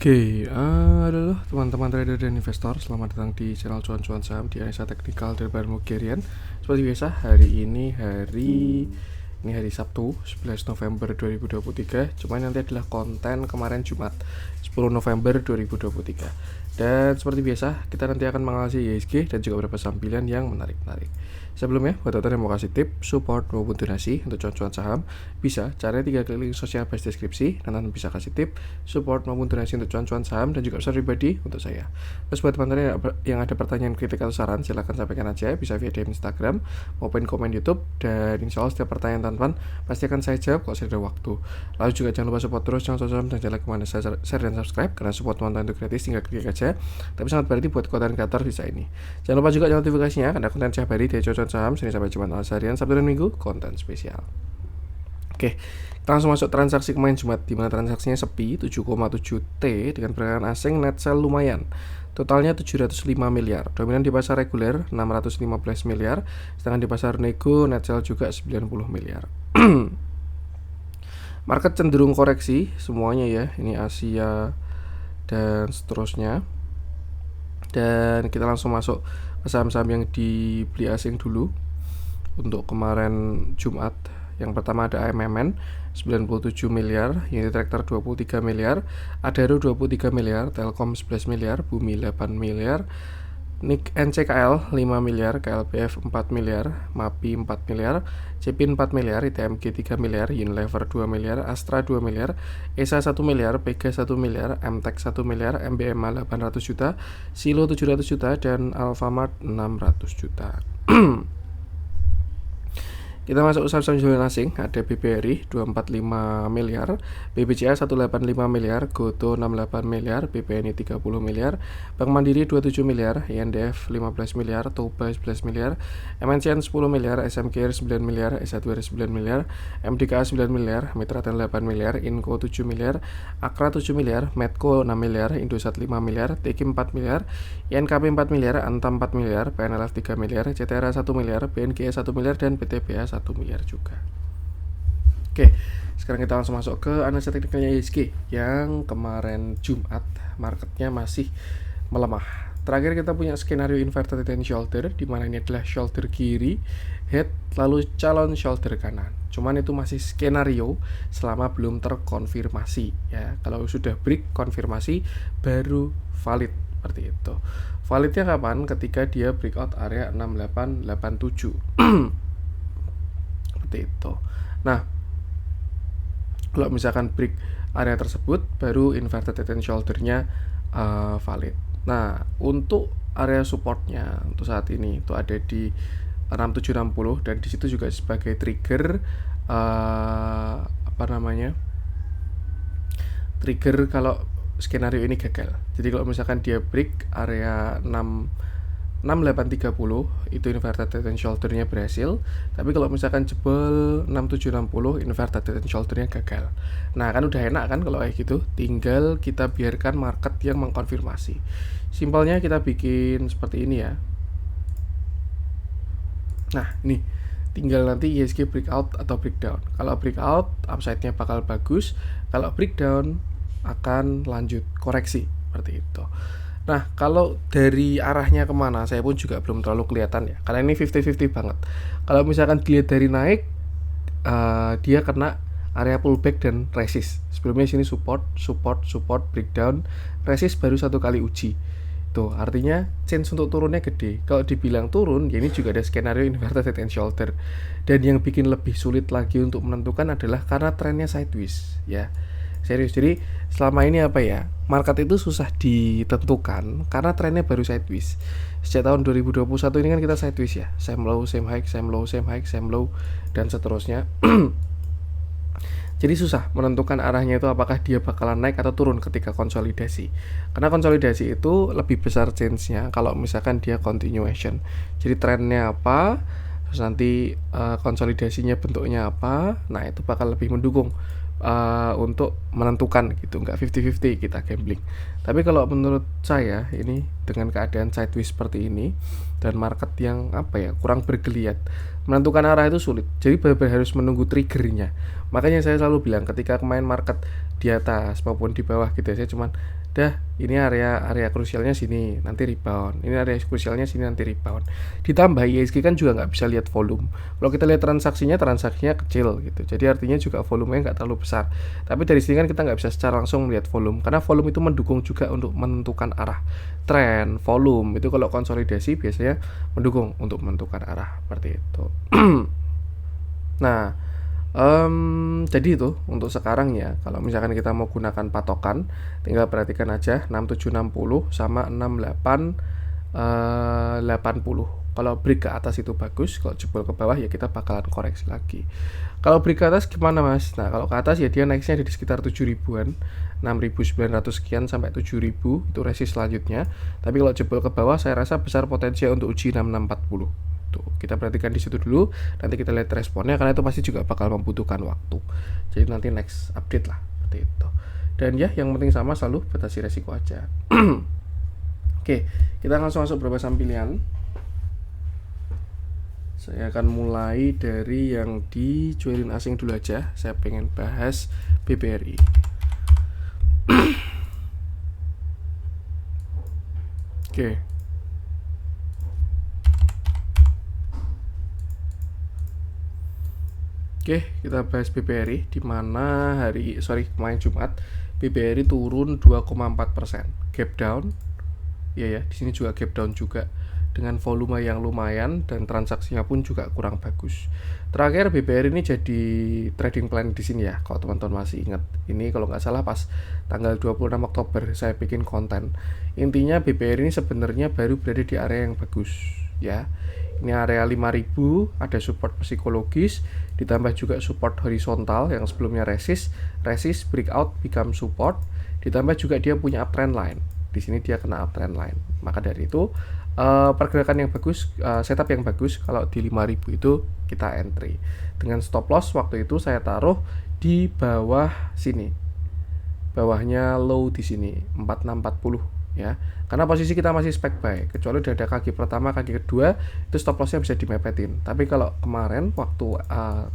Halo teman-teman trader dan investor, selamat datang di channel cuan-cuan saham di analisa teknikal dari Barmu Gerian. Seperti biasa, ini hari Sabtu, 11 November 2023. Cuman nanti adalah konten kemarin Jumat, 10 November 2023. Dan seperti biasa, kita nanti akan menganalisis IHSG dan juga beberapa saham pilihan yang menarik-menarik. Sebelumnya, buat teman yang mau kasih tip, support maupun donasi untuk cuan-cuan saham, bisa caranya 3 klik link sosial base deskripsi, dan nanti bisa kasih tip, support maupun donasi untuk cuan-cuan saham dan juga pesan pribadi untuk saya. Terus buat teman-teman yang ada pertanyaan, kritik atau saran, silahkan sampaikan aja, bisa via DM Instagram maupun komen YouTube, dan insya Allah setiap pertanyaan teman-teman pasti akan saya jawab kalau saya ada waktu. Lalu juga jangan lupa support terus channel saham dan jangan kemana saya share dan subscribe, karena support teman-teman itu gratis, tinggal klik aja. Tapi sangat berarti buat konten kreator bisa ini. Jangan lupa juga nyalakan notifikasinya, karena konten setiap hari dari cuan saham Senin sampai Jumat, harian Sabtu dan Minggu konten spesial. Oke, kita langsung masuk transaksi kemarin Jumat, di mana transaksinya sepi 7,7 T dengan pergerakan asing net sell lumayan. Totalnya 705 miliar. Dominan di pasar reguler 615 miliar, sedangkan di pasar nego net sell juga 90 miliar. Market cenderung koreksi semuanya ya. Ini Asia dan seterusnya. Dan kita langsung masuk ke saham-saham yang dibeli asing dulu. Untuk kemarin Jumat, yang pertama ada AMMN 97 miliar, Unit Tractor 23 miliar, Adaro 23 miliar, Telkom 11 miliar, Bumi 8 miliar, NCKL 5 miliar, KLPF 4 miliar, MAPI 4 miliar, CPIN 4 miliar, ITMG 3 miliar, Unilever 2 miliar, Astra 2 miliar, ESA 1 miliar, Pega 1 miliar, MTEK 1 miliar, MBMA 800 juta, Silo 700 juta, dan Alfamart 600 juta. Kita masuk saham-saham jualan asing, ada BBRI 245 miliar, BBCA 185 miliar, Goto 68 miliar, BPNI 30 miliar, Bank Mandiri 27 miliar, INDF 15 miliar, Toba 11 miliar, MNCN 10 miliar, SMKR 9 miliar, S1R 9 miliar, MDKA 9 miliar, Mitratan 8 miliar, Inco 7 miliar, Akra 7 miliar, Medco 6 miliar, Indosat 5 miliar, TK 4 miliar, INKP 4 miliar, Antam 4 miliar, PNLF 3 miliar, CTRA 1 miliar, BNGA 1 miliar, dan PTBA 1 miliar juga. Oke, sekarang kita langsung masuk ke analisa teknikalnya IHSG yang kemarin Jumat marketnya masih melemah. Terakhir kita punya skenario inverted head and shoulder, di mana ini adalah shoulder kiri, head, lalu calon shoulder kanan. Cuman itu masih skenario selama belum terkonfirmasi ya. Kalau sudah break konfirmasi baru valid seperti itu. Validnya kapan? Ketika dia breakout area 6887. Seperti itu. Nah, kalau misalkan break area tersebut, baru inverted head and shoulder-nya valid. Nah, untuk area supportnya untuk saat ini itu ada di 6760, dan di situ juga sebagai trigger trigger kalau skenario ini gagal. Jadi kalau misalkan dia break area 6830 itu inverted head and shoulder-nya berhasil, tapi kalau misalkan jebol 6760 inverted head and shoulder-nya gagal. Nah, kan udah enak kan kalau kayak gitu, tinggal kita biarkan market yang mengkonfirmasi. Simpelnya kita bikin seperti ini ya. Nah, ini tinggal nanti IHSG breakout atau breakdown. Kalau breakout, upside-nya bakal bagus. Kalau breakdown, akan lanjut koreksi seperti itu. Nah, kalau dari arahnya kemana, saya pun juga belum terlalu kelihatan ya, karena ini 50-50 banget. Kalau misalkan dilihat dari naik, dia kena area pullback dan resist. Sebelumnya sini support, breakdown, resist baru satu kali uji. Tuh, artinya chance untuk turunnya gede. Kalau dibilang turun, ya ini juga ada skenario inverted head and shoulder. Dan yang bikin lebih sulit lagi untuk menentukan adalah karena trennya sideways ya. Serius, jadi selama ini apa ya, market itu susah ditentukan karena trennya baru sideways. Sejak tahun 2021 ini kan kita sideways ya, same low, same high, same low, same high, same low, dan seterusnya. Jadi susah menentukan arahnya itu apakah dia bakalan naik atau turun ketika konsolidasi. Karena konsolidasi itu lebih besar chance-nya kalau misalkan dia continuation. Jadi trennya apa, terus nanti konsolidasinya bentuknya apa, nah itu bakal lebih mendukung untuk menentukan gitu, nggak 50-50 kita gambling. Tapi kalau menurut saya ini dengan keadaan sideways seperti ini dan market yang kurang bergeliat, menentukan arah itu sulit. Jadi benar-benar harus menunggu triggernya. Makanya saya selalu bilang ketika kemarin market di atas maupun di bawah gitu ya. Saya cuman ini area krusialnya sini, nanti rebound. Ini area krusialnya sini, nanti rebound. Ditambah ISG kan juga nggak bisa lihat volume. Kalau kita lihat transaksinya kecil gitu. Jadi artinya juga volumenya nggak terlalu besar. Tapi dari sini kan kita nggak bisa secara langsung melihat volume, karena volume itu mendukung juga untuk menentukan arah. Tren, volume itu kalau konsolidasi biasanya mendukung untuk menentukan arah seperti itu. Nah, jadi itu untuk sekarang ya. Kalau misalkan kita mau gunakan patokan, tinggal perhatikan aja 6760 sama 6880. Kalau break ke atas itu bagus, kalau jebol ke bawah ya kita bakalan koreksi lagi. Kalau break ke atas gimana Mas? Nah, kalau ke atas ya dia naiknya di sekitar 7000-an, 6900 sekian sampai 7000 itu resist selanjutnya. Tapi kalau jebol ke bawah saya rasa besar potensial untuk uji 6640. Kita perhatikan di situ dulu, nanti kita lihat responnya, karena itu pasti juga bakal membutuhkan waktu. Jadi nanti next update lah seperti itu. Dan ya yang penting sama, selalu batasi resiko aja. Oke, kita langsung masuk beberapa saham pilihan. Saya akan mulai dari yang dijualin asing dulu aja. Saya pengen bahas BBRI. Oke. Oke, kita bahas BBRI, di mana kemarin Jumat BBRI turun 2,4%, gap down. Ya, di sini juga gap down juga dengan volume yang lumayan dan transaksinya pun juga kurang bagus. Terakhir BBRI ini jadi trading plan di sini ya, kalau teman-teman masih ingat. Ini kalau nggak salah pas tanggal 26 Oktober saya bikin konten. Intinya BBRI ini sebenarnya baru berada di area yang bagus ya. Ini area 5000, ada support psikologis, ditambah juga support horizontal yang sebelumnya resist, breakout, become support, ditambah juga dia punya uptrend line. Di sini dia kena uptrend line. Maka dari itu pergerakan yang bagus, setup yang bagus kalau di 5000 itu kita entry. Dengan stop loss waktu itu saya taruh di bawah sini. Bawahnya low di sini 4640 ya. Karena posisi kita masih spec buy, kecuali udah ada kaki pertama, kaki kedua itu stop lossnya bisa dimepetin. Tapi kalau kemarin waktu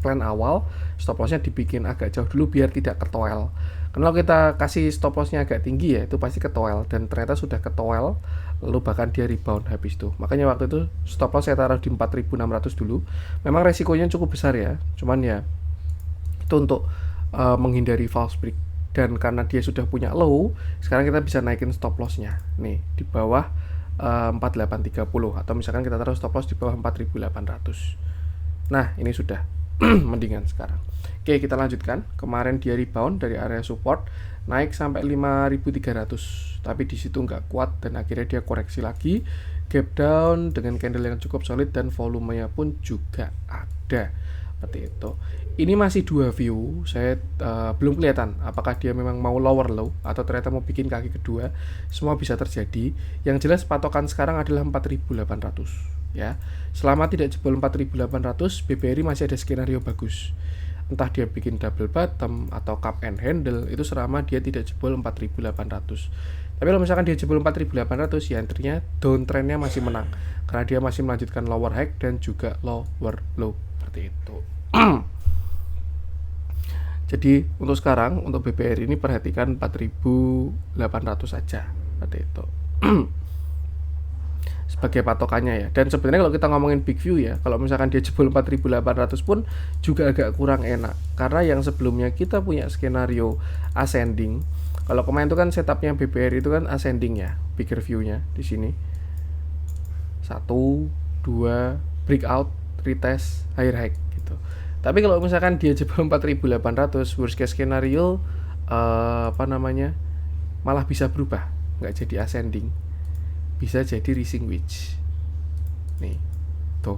plan awal stop lossnya dibikin agak jauh dulu biar tidak ketoel. Karena kalau kita kasih stop lossnya agak tinggi ya, itu pasti ketoel, dan ternyata sudah ketoel, lalu bahkan dia rebound habis itu. Makanya waktu itu stop loss saya taruh di 4600 dulu. Memang resikonya cukup besar ya, cuman ya itu untuk menghindari false break. Dan karena dia sudah punya low, sekarang kita bisa naikin stop lossnya nih di bawah 4830, atau misalkan kita taruh stop loss di bawah 4800. Nah ini sudah mendingan sekarang. Oke, kita lanjutkan. Kemarin dia rebound dari area support naik sampai 5300, tapi di situ nggak kuat dan akhirnya dia koreksi lagi, gap down dengan candle yang cukup solid dan volumenya pun juga ada seperti itu. Ini masih dua view, saya belum kelihatan apakah dia memang mau lower low atau ternyata mau bikin kaki kedua. Semua bisa terjadi. Yang jelas patokan sekarang adalah 4800 ya. Selama tidak jebol 4800, BBRI masih ada skenario bagus. Entah dia bikin double bottom atau cup and handle, itu selama dia tidak jebol 4800. Tapi kalau misalkan dia jebol 4800, ya entry-nya downtrend-nya masih menang, karena dia masih melanjutkan lower high dan juga lower low seperti itu. Jadi untuk sekarang untuk BBRI ini perhatikan 4800 saja seperti itu. Sebagai patokannya ya. Dan sebenarnya kalau kita ngomongin big view ya, kalau misalkan dia jebol 4800 pun juga agak kurang enak, karena yang sebelumnya kita punya skenario ascending. Kalau kemarin itu kan setupnya BBRI itu kan ascending ya, bigger view-nya di sini 1, 2, breakout, retest, higher high gitu. Tapi kalau misalkan dia jebol 4800, worst case skenario malah bisa berubah, nggak jadi ascending, bisa jadi rising wedge nih tuh.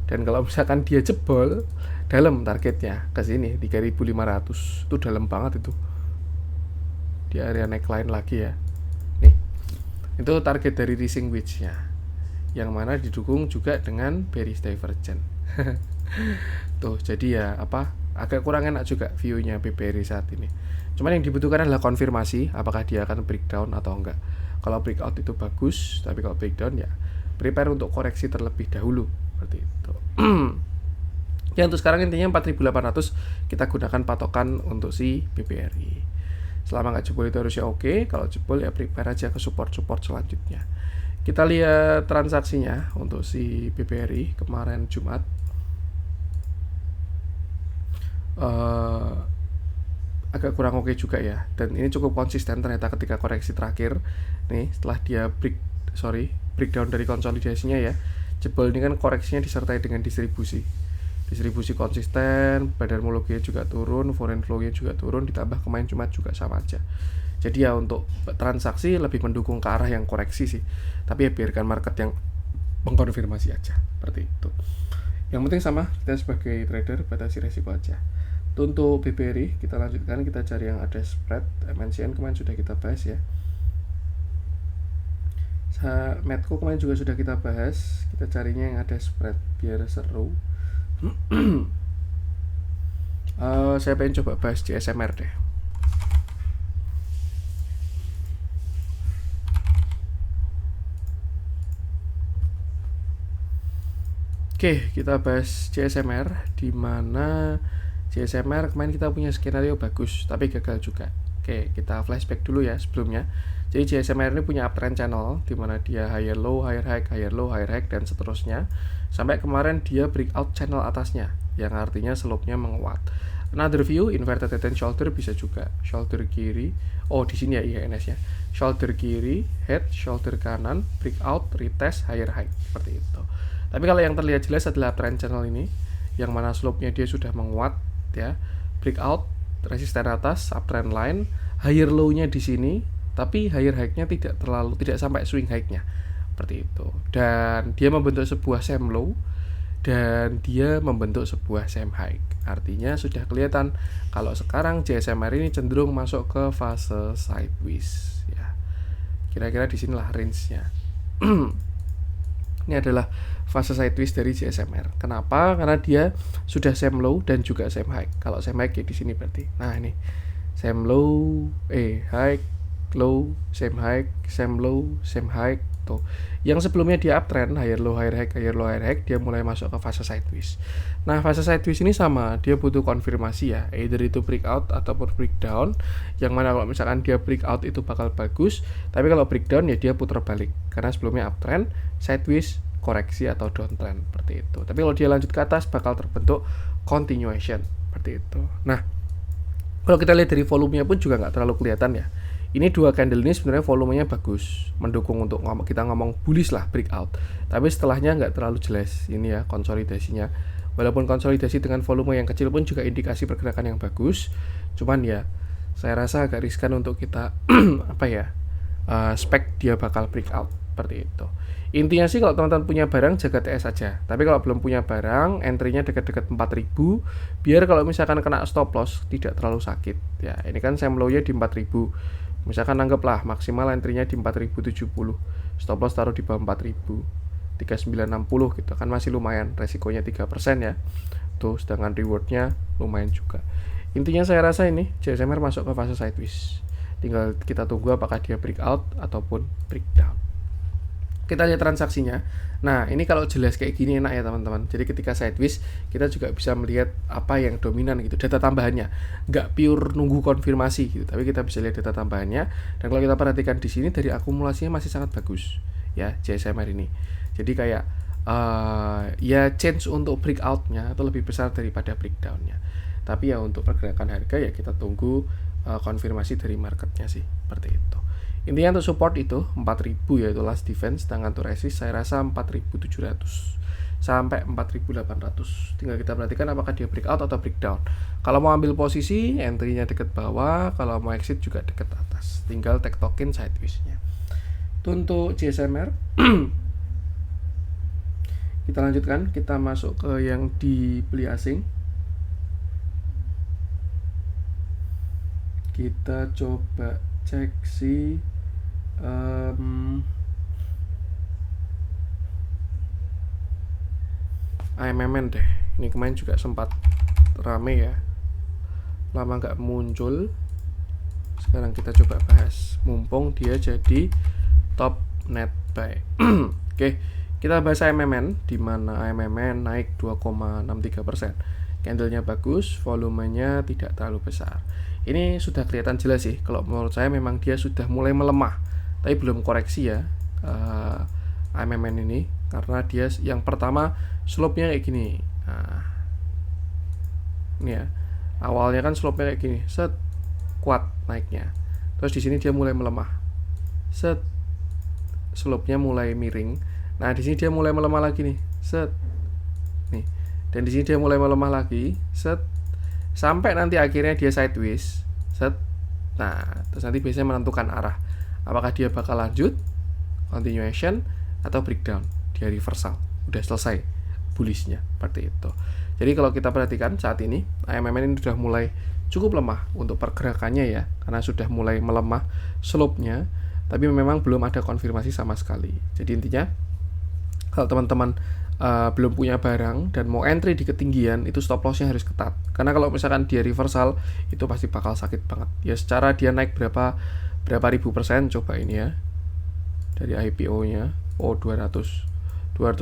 Dan kalau misalkan dia jebol dalam targetnya ke sini 3500, itu dalam banget itu, di area neckline lagi ya nih. Itu target dari rising wedge nya, yang mana didukung juga dengan bearish divergence. Tuh, jadi ya agak kurang enak juga view-nya BBRI saat ini. Cuman yang dibutuhkan adalah konfirmasi apakah dia akan breakdown atau enggak. Kalau breakout itu bagus, tapi kalau breakdown ya prepare untuk koreksi terlebih dahulu seperti itu. Ya untuk sekarang intinya 4800 kita gunakan patokan untuk si BBRI. Selama nggak jebol itu harusnya oke. Kalau jebol ya prepare aja ke support selanjutnya. Kita lihat transaksinya untuk si BBRI kemarin Jumat. Agak kurang oke juga ya, dan ini cukup konsisten ternyata ketika koreksi terakhir nih setelah dia breakdown dari konsolidasinya ya. Jebol ini kan koreksinya disertai dengan distribusi konsisten, badan homologinya juga turun, foreign flow-nya juga turun, ditambah kemarin Jumat juga sama aja. Jadi ya untuk transaksi lebih mendukung ke arah yang koreksi sih, tapi ya biarkan market yang mengkonfirmasi aja seperti itu. Yang penting sama, kita sebagai trader batasi resiko aja. Untuk BBRI kita lanjutkan, kita cari yang ada spread. MNCN kemarin sudah kita bahas ya. Medco kemarin juga sudah kita bahas. Kita carinya yang ada spread biar seru. Saya pengen coba bahas CSMR deh. Oke, kita bahas CSMR, di mana CSMR kemarin kita punya skenario bagus tapi gagal juga. Oke, kita flashback dulu ya sebelumnya. Jadi CSMR ini punya uptrend channel di mana dia higher low, higher high, higher low, higher high dan seterusnya. Sampai kemarin dia breakout channel atasnya yang artinya slope-nya menguat. Another view inverted head and shoulder bisa juga. Shoulder kiri. Oh, di sini ya IHNS ya. Shoulder kiri, head, shoulder kanan, breakout, retest, higher high seperti itu. Tapi kalau yang terlihat jelas adalah uptrend channel ini yang mana slope-nya dia sudah menguat ya. Breakout, resisten atas, uptrend line, higher low-nya di sini, tapi higher high-nya tidak sampai swing high-nya. Seperti itu. Dan dia membentuk sebuah same low dan dia membentuk sebuah same high. Artinya sudah kelihatan kalau sekarang CSMR ini cenderung masuk ke fase sideways ya. Kira-kira di sinilah range-nya. Ini adalah fase sideways dari CSMR. Kenapa? Karena dia sudah same low dan juga same high. Kalau same high ya di sini berarti. Nah, ini same low, high, low, same high, same low, same high tuh. Yang sebelumnya dia uptrend, higher low, higher high, higher low, higher high, dia mulai masuk ke fase sideways. Nah, fase sideways ini sama, dia butuh konfirmasi ya, either itu breakout ataupun breakdown. Yang mana kalau misalkan dia breakout itu bakal bagus, tapi kalau breakdown ya dia putar balik. Karena sebelumnya uptrend, sideways, koreksi atau downtrend seperti itu. Tapi kalau dia lanjut ke atas bakal terbentuk continuation seperti itu. Nah, kalau kita lihat dari volumenya pun juga nggak terlalu kelihatan ya. Ini dua candle ini sebenarnya volumenya bagus, mendukung untuk kita ngomong bullish lah breakout. Tapi setelahnya nggak terlalu jelas ini ya konsolidasinya. Walaupun konsolidasi dengan volume yang kecil pun juga indikasi pergerakan yang bagus. Cuman ya saya rasa agak riskan untuk kita spek dia bakal breakout seperti itu. Intinya sih kalau teman-teman punya barang jaga TS aja. Tapi kalau belum punya barang, entry-nya dekat-dekat 4000 biar kalau misalkan kena stop loss tidak terlalu sakit. Ya, ini kan same low-nya di 4000. Misalkan anggaplah maksimal entry-nya di 4070. Stop loss taruh di bawah 4000. 3960 gitu kan masih lumayan, resikonya 3% ya. Tuh, sedangkan reward-nya lumayan juga. Intinya saya rasa ini CSMR masuk ke fase sideways. Tinggal kita tunggu apakah dia breakout ataupun breakdown. Kita lihat transaksinya. Nah, ini kalau jelas kayak gini enak ya teman-teman. Jadi ketika sideways kita juga bisa melihat apa yang dominan gitu, data tambahannya. Nggak pure nunggu konfirmasi gitu, tapi kita bisa lihat data tambahannya. Dan kalau kita perhatikan di sini dari akumulasinya masih sangat bagus ya CSMR ini. Jadi kayak ya change untuk breakout-nya itu lebih besar daripada breakdown-nya. Tapi ya untuk pergerakan harga ya kita tunggu konfirmasi dari marketnya sih, seperti itu. Intinya untuk support itu 4000 yaitu last defense, sedangkan untuk resist saya rasa 4700 sampai 4800. Tinggal kita perhatikan apakah dia breakout atau breakdown. Kalau mau ambil posisi entry-nya dekat bawah, kalau mau exit juga dekat atas. Tinggal tektokin sideways-nya. Itu untuk CSMR. Kita lanjutkan, kita masuk ke yang dibeli asing. Kita coba cek si AMMN deh. Ini kemarin juga sempat rame ya, lama nggak muncul. Sekarang kita coba bahas, mumpung dia jadi top net buy. Oke, kita bahas AMMN, di mana AMMN naik 2,63%. Candlenya bagus, volumenya tidak terlalu besar. Ini sudah kelihatan jelas sih, kalau menurut saya memang dia sudah mulai melemah, tapi belum koreksi ya AMMN ini, karena dia yang pertama slope-nya kayak gini. Nah, ini ya, awalnya kan slope-nya kayak gini, set, kuat naiknya. Terus di sini dia mulai melemah, set, slope-nya mulai miring. Nah, di sini dia mulai melemah lagi nih, set, nih. Dan di sini dia mulai melemah lagi, set, sampai nanti akhirnya dia sideways, set. Nah, terus nanti biasanya menentukan arah, apakah dia bakal lanjut, continuation, atau breakdown. Dia reversal, udah selesai bullishnya, seperti itu. Jadi kalau kita perhatikan saat ini AMMN ini sudah mulai cukup lemah untuk pergerakannya ya, karena sudah mulai melemah slope-nya, tapi memang belum ada konfirmasi sama sekali. Jadi intinya kalau teman-teman belum punya barang dan mau entry di ketinggian, itu stop loss-nya harus ketat. Karena kalau misalkan dia reversal, itu pasti bakal sakit banget. Ya secara dia naik berapa ribu persen, coba ini ya. Dari IPO-nya, 200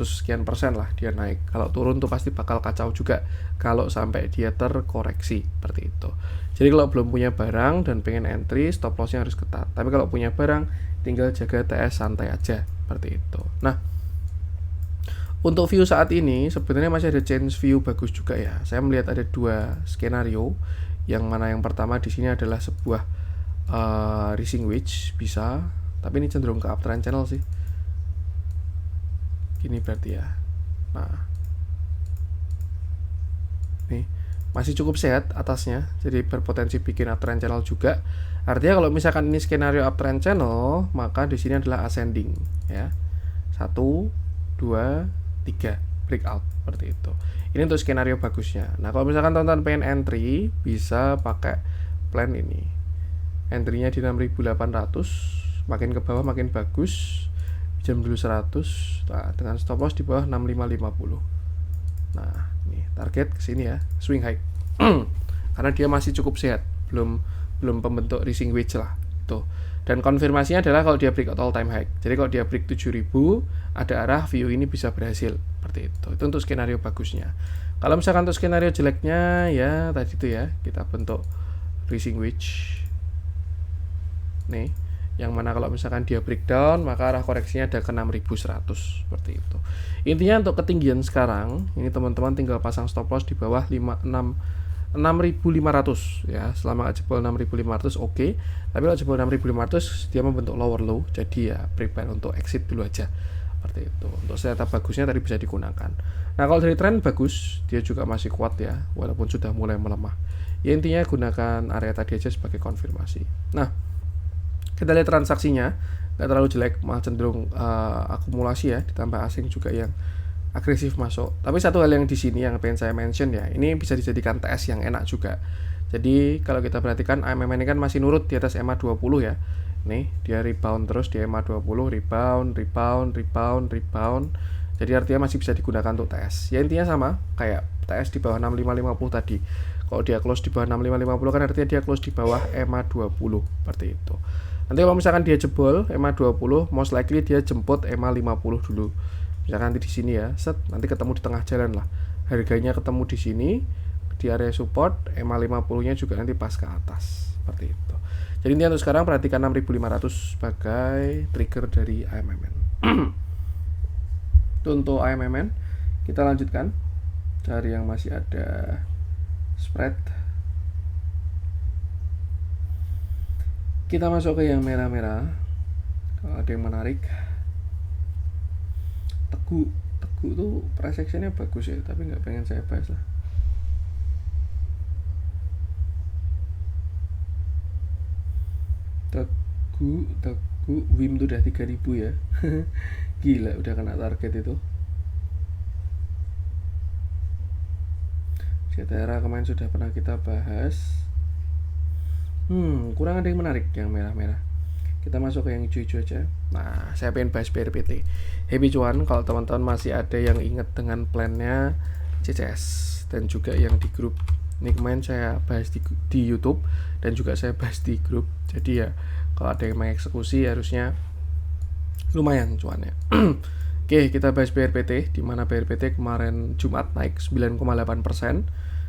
sekian persen lah dia naik. Kalau turun tuh pasti bakal kacau juga kalau sampai dia terkoreksi seperti itu. Jadi kalau belum punya barang dan pengen entry, stop loss-nya harus ketat. Tapi kalau punya barang, tinggal jaga TS santai aja seperti itu. Nah, untuk view saat ini sebenarnya masih ada chance view bagus juga ya. Saya melihat ada dua skenario. Yang mana yang pertama di sini adalah sebuah rising wedge bisa, tapi ini cenderung ke uptrend channel sih. Gini berarti ya. Nah, nih masih cukup sehat atasnya, jadi berpotensi bikin uptrend channel juga. Artinya kalau misalkan ini skenario uptrend channel, maka di sini adalah ascending ya. 1, 2, 3 breakout seperti itu. Ini untuk skenario bagusnya. Nah, kalau misalkan teman-teman pengen entry, bisa pakai plan ini. Entry-nya di 6.800, makin ke bawah makin bagus. Jam dulu 100, nah, dengan stop loss di bawah 6550. Nah, nih target ke sini ya, swing high. Karena dia masih cukup sehat, belum pembentuk rising wedge lah. Tuh. Dan konfirmasinya adalah kalau dia break all time high. Jadi kalau dia break 7000, ada arah view ini bisa berhasil seperti itu. Itu untuk skenario bagusnya. Kalau misalkan untuk skenario jeleknya ya tadi itu ya, kita bentuk rising wedge. Nih, yang mana kalau misalkan dia breakdown, maka arah koreksinya ada ke 6100 seperti itu. Intinya untuk ketinggian sekarang, ini teman-teman tinggal pasang stop loss di bawah 6500 ya. Selama nggak jebol 6500 oke. Tapi kalau jebol 6500 dia membentuk lower low, jadi ya prepare untuk exit dulu aja seperti itu. Untuk setup bagusnya tadi bisa digunakan. Nah, kalau dari trend bagus, dia juga masih kuat ya, walaupun sudah mulai melemah. Ya intinya gunakan area tadi aja sebagai konfirmasi. Nah, kita lihat transaksinya nggak terlalu jelek, malah cenderung akumulasi ya, ditambah asing juga yang agresif masuk. Tapi satu hal yang di sini yang pengen saya mention ya, ini bisa dijadikan TS yang enak juga. Jadi kalau kita perhatikan AMMN ini kan masih nurut di atas EMA 20 ya. Nih, dia rebound terus di EMA 20, rebound. Jadi artinya masih bisa digunakan untuk TS. Ya intinya sama kayak TS di bawah 6550 tadi. Kalau dia close di bawah 6550 kan artinya dia close di bawah EMA 20 seperti itu. Nanti kalau misalkan dia jebol EMA 20, most likely dia jemput EMA 50 dulu. Misalkan nanti di sini ya, set, nanti ketemu di tengah jalan lah. Harganya ketemu di sini, di area support, EMA 50-nya juga nanti pas ke atas. Seperti itu. Jadi intinya untuk sekarang perhatikan 6500 sebagai trigger dari AMMN. Itu untuk AMMN. Kita lanjutkan cari yang masih ada spread. Kita masuk ke yang merah-merah. Kalau ada yang menarik, Teguh tuh price action-nya bagus ya, tapi nggak pengen saya bahas lah. Teguh WIM tuh udah 3000 ya. Gila, udah kena target itu. CTRA kemarin sudah pernah kita bahas. Kurang ada yang menarik yang merah-merah. Kita masuk ke yang hijau-hijau aja. Nah, saya pengen bahas BRPT. Happy cuan kalau teman-teman masih ada yang ingat dengan plannya CCS dan juga yang di grup. Ini kemarin saya bahas di YouTube dan juga saya bahas di grup. Jadi ya kalau ada yang mengeksekusi harusnya lumayan cuannya. Oke, kita bahas BRPT, di mana BRPT kemarin Jumat naik 9,8%.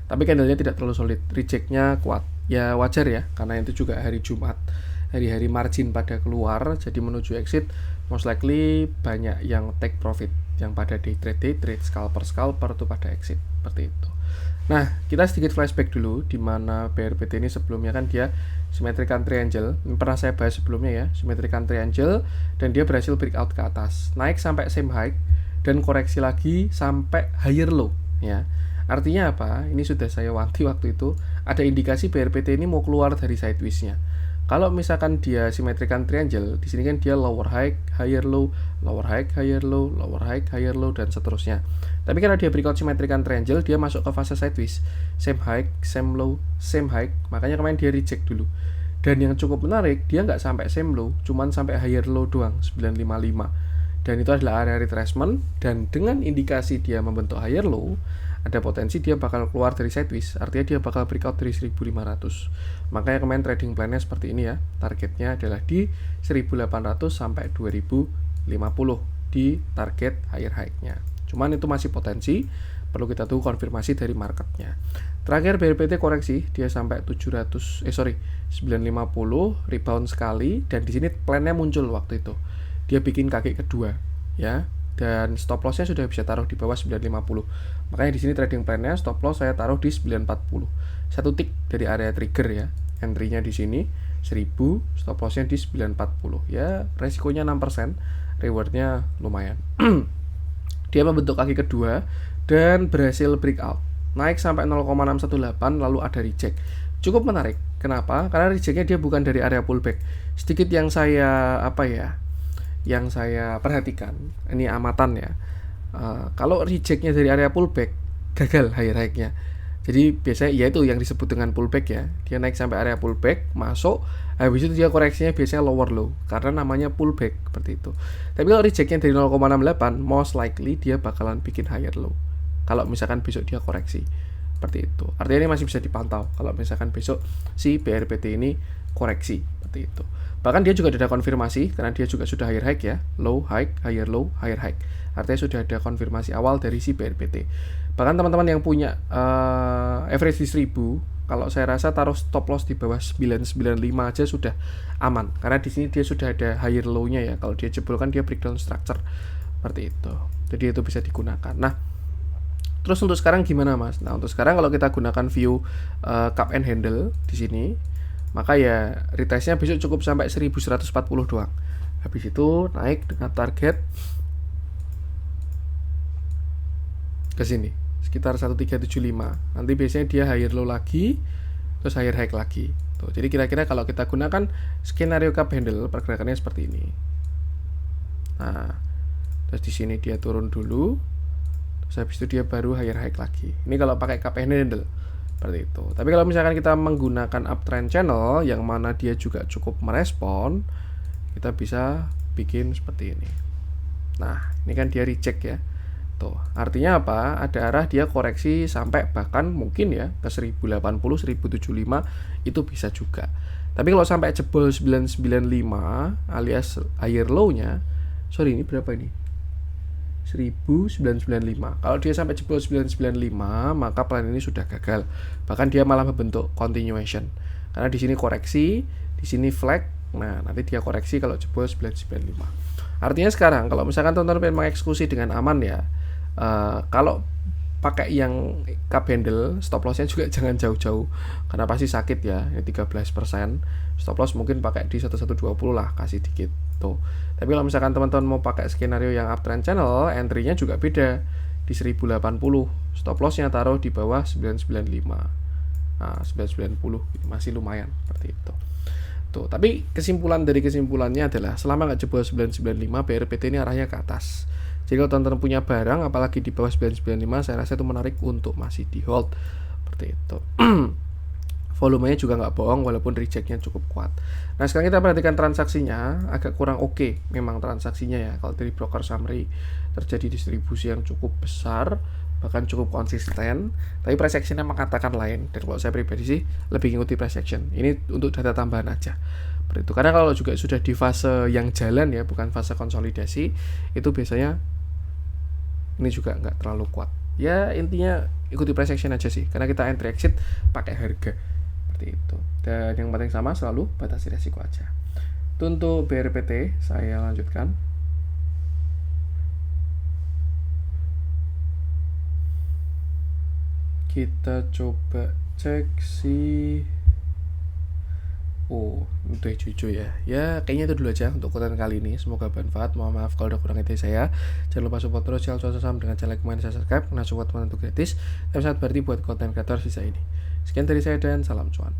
Tapi candlenya tidak terlalu solid, rejectnya kuat Ya wajar ya, karena itu juga hari Jumat, hari-hari margin pada keluar, jadi menuju exit most likely banyak yang take profit, yang pada day trade, scalper tuh pada exit seperti itu. Nah, kita sedikit flashback dulu, di mana BRPT ini sebelumnya kan dia symmetrical triangle. Ini pernah saya bahas sebelumnya ya, symmetrical triangle, dan dia berhasil breakout ke atas, naik sampai same high, dan koreksi lagi sampai higher low ya. Artinya apa? Ini sudah saya wanti waktu itu, ada indikasi BRPT ini mau keluar dari sideways-nya. Kalau misalkan dia symmetrical triangle, di sini kan dia lower high, higher low, lower high, higher low, lower high, higher low, dan seterusnya. Tapi karena dia breakout symmetrical triangle, dia masuk ke fase sideways, same high, same low, same high. Makanya kemarin dia reject dulu. Dan yang cukup menarik, dia nggak sampai same low, cuman sampai higher low doang, 955. Dan itu adalah area retracement, dan dengan indikasi dia membentuk higher low, ada potensi dia bakal keluar dari sideways, artinya dia bakal breakout dari 1500. Makanya kemarin trading plan-nya seperti ini ya, targetnya adalah di 1800 sampai 2050 di target higher high-nya. Cuman itu masih potensi, perlu kita tunggu konfirmasi dari marketnya. Terakhir BRPT koreksi, dia sampai 950, rebound sekali, dan di sini plan-nya muncul waktu itu. Dia bikin kaki kedua ya, dan stop loss-nya sudah bisa taruh di bawah 950. Makanya di sini trading plan-nya stop loss saya taruh di 940. Satu tick dari area trigger ya. Entry-nya di sini 1000, stop loss-nya di 940. Ya, resikonya 6%, reward-nya lumayan. Dia membentuk kaki kedua dan berhasil breakout. Naik sampai 0,618 lalu ada reject. Cukup menarik. Kenapa? Karena rejectnya dia bukan dari area pullback. Sedikit yang saya perhatikan, ini amatan ya, kalau rejectnya dari area pullback, gagal higher high-nya. Jadi biasanya ya itu yang disebut dengan pullback ya, dia naik sampai area pullback, masuk, habis itu dia koreksinya biasanya lower low, karena namanya pullback seperti itu. Tapi kalau rejectnya dari 0,68, most likely dia bakalan bikin higher low kalau misalkan besok dia koreksi seperti itu. Artinya ini masih bisa dipantau kalau misalkan besok si BRPT ini koreksi seperti itu. Bahkan dia juga ada konfirmasi karena dia juga sudah higher high ya, low high, higher low, higher high. Artinya sudah ada konfirmasi awal dari si BRPT. Bahkan teman-teman yang punya average di 1000, kalau saya rasa taruh stop loss di bawah 995 aja sudah aman. Karena di sini dia sudah ada higher low-nya ya. Kalau dia jebol kan dia breakdown structure seperti itu. Jadi itu bisa digunakan. Nah, terus untuk sekarang gimana Mas? Nah, untuk sekarang kalau kita gunakan view cup and handle di sini, maka ya retestnya besok cukup sampai 1140 doang. Habis itu naik dengan target ke sini sekitar 1375. Nanti biasanya dia higher low lagi, terus higher high lagi. Tuh, jadi kira-kira kalau kita gunakan skenario cup handle, pergerakannya seperti ini. Nah, terus di sini dia turun dulu, terus habis itu dia baru higher high lagi. Ini kalau pakai cup and handle seperti itu. Tapi kalau misalkan kita menggunakan uptrend channel yang mana dia juga cukup merespon, kita bisa bikin seperti ini. Nah, ini kan dia reject ya. Tuh, artinya apa? Ada arah dia koreksi sampai bahkan mungkin ya ke 1080, 1075 itu bisa juga. Tapi kalau sampai jebol 995 alias higher low-nya, sorry ini berapa ini? 1995. Kalau dia sampai jebol 995, maka plan ini sudah gagal. Bahkan dia malah membentuk continuation. Karena di sini koreksi, di sini flag. Nah, nanti dia koreksi kalau jebol 995. Artinya sekarang kalau misalkan teman-teman pengen mengeksekusi dengan aman ya, kalau pakai yang cup handle, stop loss-nya juga jangan jauh-jauh karena pasti sakit ya, 13%. Stop loss mungkin pakai di 1120 lah, kasih dikit tuh. Tapi kalau misalkan teman-teman mau pakai skenario yang uptrend channel, entry-nya juga beda di 1080. Stop loss-nya taruh di bawah 995. Nah, 990 masih lumayan seperti itu. Tuh, tapi kesimpulannya adalah selama nggak jebol 995, BRPT ini arahnya ke atas. Jadi kalau teman-teman punya barang apalagi di bawah 995, saya rasa itu menarik untuk masih di hold seperti itu. Volumenya juga nggak bohong walaupun rejectnya cukup kuat. Nah, sekarang kita perhatikan transaksinya, agak kurang oke memang transaksinya ya. Kalau dari broker summary terjadi distribusi yang cukup besar, bahkan cukup konsisten, tapi price action-nya mengatakan lain. Dan kalau saya pribadi sih lebih ngikuti price action. Ini untuk data tambahan aja. Seperti itu. Karena kalau juga sudah di fase yang jalan ya, bukan fase konsolidasi, itu biasanya ini juga nggak terlalu kuat. Ya intinya ikuti price action aja sih, karena kita entry exit pakai harga seperti itu. Dan yang penting sama, selalu batasi resiko aja. Itu untuk BRPT. Saya lanjutkan. Kita coba cek si udah jujur ya. Ya, kayaknya itu dulu aja untuk konten kali ini. Semoga bermanfaat. Mohon maaf kalau udah kurang itu saya. Jangan lupa support terus channel Cuaca Saham dengan cara like, comment, dan subscribe. Karena support itu gratis. Tapi sangat berarti buat konten kreator sisa ini. Sekian dari saya dan salam cuan.